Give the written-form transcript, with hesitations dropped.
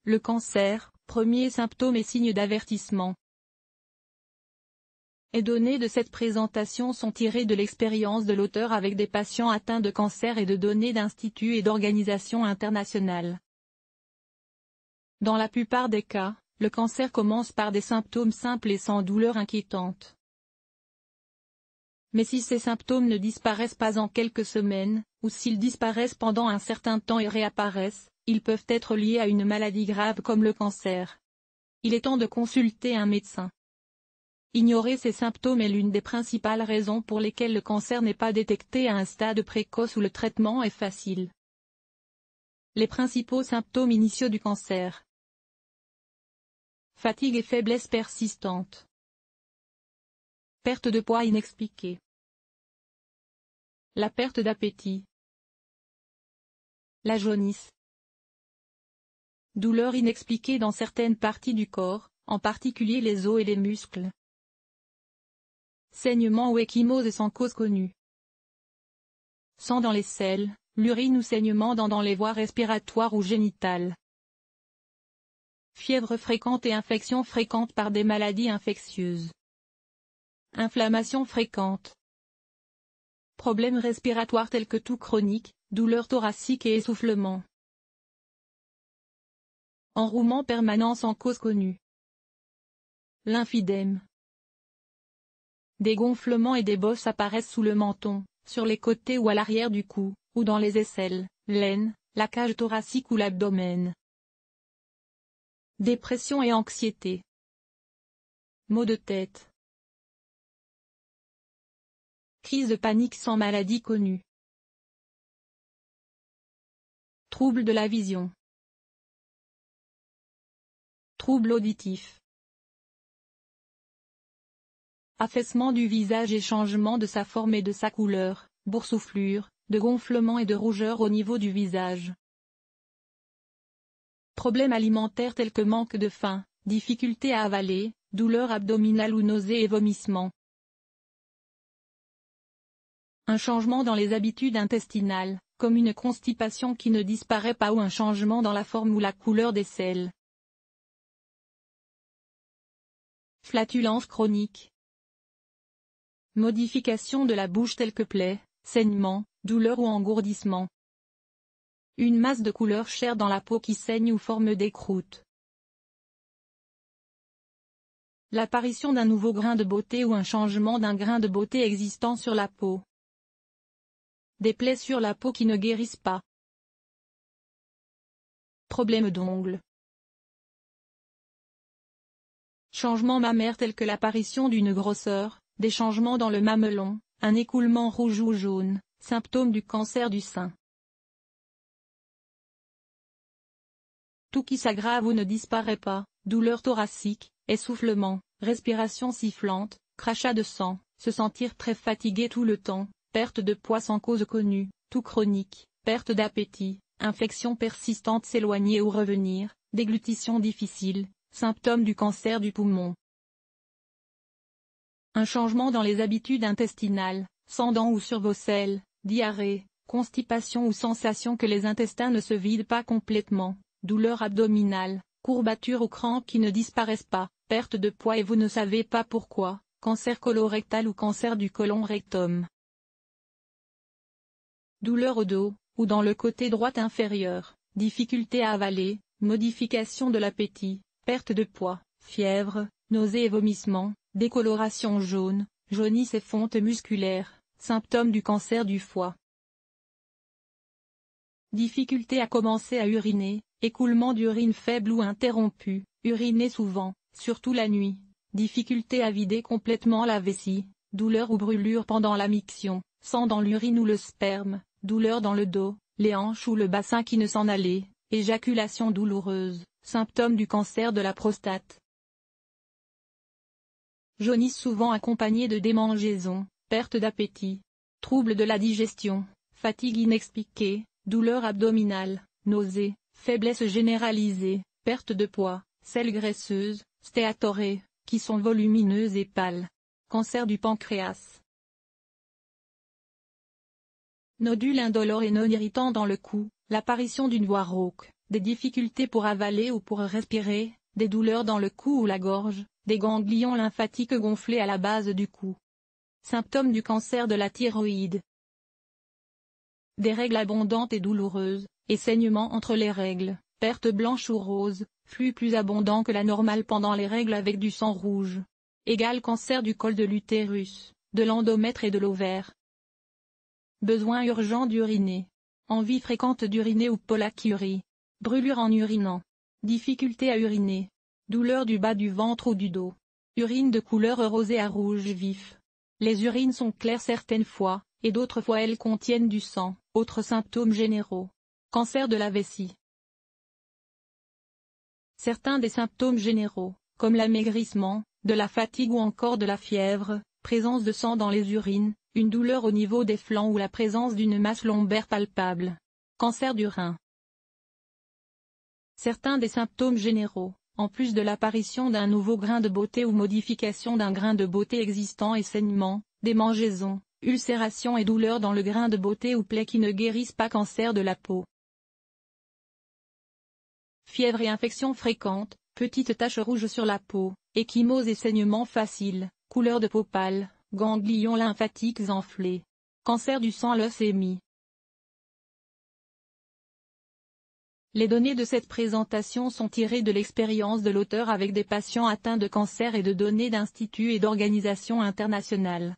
Le cancer, premier symptôme et signe d'avertissement. Les données de cette présentation sont tirées de l'expérience de l'auteur avec des patients atteints de cancer et de données d'instituts et d'organisations internationales. Dans la plupart des cas, le cancer commence par des symptômes simples et sans douleur inquiétante. Mais si ces symptômes ne disparaissent pas en quelques semaines, ou s'ils disparaissent pendant un certain temps et réapparaissent, ils peuvent être liés à une maladie grave comme le cancer. Il est temps de consulter un médecin. Ignorer ces symptômes est l'une des principales raisons pour lesquelles le cancer n'est pas détecté à un stade précoce où le traitement est facile. Les principaux symptômes initiaux du cancer. Fatigue et faiblesse persistante. Perte de poids inexpliquée. La perte d'appétit. La jaunisse. Douleur inexpliquée dans certaines parties du corps, en particulier les os et les muscles. Saignement ou ecchymose sans cause connue. Sang dans les selles, l'urine ou saignement dans les voies respiratoires ou génitales. Fièvre fréquente et infection fréquente par des maladies infectieuses. Inflammation fréquente. Problèmes respiratoires tels que toux chronique, douleurs thoraciques et essoufflement. Enrouement permanent sans cause connue. Lymphœdème. Des gonflements et des bosses apparaissent sous le menton, sur les côtés ou à l'arrière du cou, ou dans les aisselles, l'aine, la cage thoracique ou l'abdomen. Dépression et anxiété. Maux de tête. Crise de panique sans maladie connue. Troubles de la vision. Troubles auditifs. Affaissement du visage et changement de sa forme et de sa couleur, boursouflure, de gonflement et de rougeur au niveau du visage. Problèmes alimentaires tels que manque de faim, difficulté à avaler, douleur abdominale ou nausées et vomissements. Un changement dans les habitudes intestinales, comme une constipation qui ne disparaît pas ou un changement dans la forme ou la couleur des selles. Flatulence chronique. Modification de la bouche telle que plaies, saignement, douleur ou engourdissement. Une masse de couleur chair dans la peau qui saigne ou forme des croûtes. L'apparition d'un nouveau grain de beauté ou un changement d'un grain de beauté existant sur la peau. Des plaies sur la peau qui ne guérissent pas. Problèmes d'ongles. Changements mammaires tels que l'apparition d'une grosseur, des changements dans le mamelon, un écoulement rouge ou jaune, symptômes du cancer du sein. Tout qui s'aggrave ou ne disparaît pas, douleur thoracique, essoufflement, respiration sifflante, crachat de sang, se sentir très fatigué tout le temps, perte de poids sans cause connue, toux chronique, perte d'appétit, infection persistante s'éloigner ou revenir, déglutition difficile, symptômes du cancer du poumon. Un changement dans les habitudes intestinales, sans dents ou sur vos selles, diarrhée, constipation ou sensation que les intestins ne se vident pas complètement, douleur abdominale, courbature ou crampes qui ne disparaissent pas, perte de poids et vous ne savez pas pourquoi, cancer colorectal ou cancer du côlon rectum. Douleur au dos, ou dans le côté droit inférieur, difficulté à avaler, modification de l'appétit, perte de poids, fièvre, nausées et vomissements, décoloration jaune, jaunisse et fonte musculaire, symptômes du cancer du foie. Difficulté à commencer à uriner, écoulement d'urine faible ou interrompu, uriner souvent, surtout la nuit, difficulté à vider complètement la vessie, douleur ou brûlure pendant la miction, sang dans l'urine ou le sperme, douleur dans le dos, les hanches ou le bassin qui ne s'en allait, éjaculation douloureuse, symptômes du cancer de la prostate. Jaunisse souvent accompagnée de démangeaisons, perte d'appétit, troubles de la digestion, fatigue inexpliquée, douleur abdominale, nausées, faiblesse généralisée, perte de poids, selles graisseuses, stéatorées, qui sont volumineuses et pâles. Cancer du pancréas. Nodules indolores et non irritants dans le cou, l'apparition d'une voix rauque, des difficultés pour avaler ou pour respirer, des douleurs dans le cou ou la gorge, des ganglions lymphatiques gonflés à la base du cou. Symptômes du cancer de la thyroïde. Des règles abondantes et douloureuses, et saignements entre les règles, perte blanche ou rose, flux plus abondant que la normale pendant les règles avec du sang rouge. Égal cancer du col de l'utérus, de l'endomètre et de l'ovaire. Besoin urgent d'uriner. Envie fréquente d'uriner ou pollakiurie. Brûlure en urinant. Difficulté à uriner. Douleur du bas du ventre ou du dos. Urine de couleur rosée à rouge vif. Les urines sont claires certaines fois, et d'autres fois elles contiennent du sang. Autres symptômes généraux. Cancer de la vessie. Certains des symptômes généraux, comme l'amaigrissement, de la fatigue ou encore de la fièvre, présence de sang dans les urines, une douleur au niveau des flancs ou la présence d'une masse lombaire palpable. Cancer du rein. Certains des symptômes généraux, en plus de l'apparition d'un nouveau grain de beauté ou modification d'un grain de beauté existant et saignements, démangeaisons, ulcérations et douleurs dans le grain de beauté ou plaies qui ne guérissent pas. Cancer de la peau. Fièvre et infections fréquentes, petites taches rouges sur la peau, ecchymose et saignements faciles, couleur de peau pâle, ganglions lymphatiques enflés. Cancer du sang, leucémie. Les données de cette présentation sont tirées de l'expérience de l'auteur avec des patients atteints de cancer et de données d'instituts et d'organisations internationales.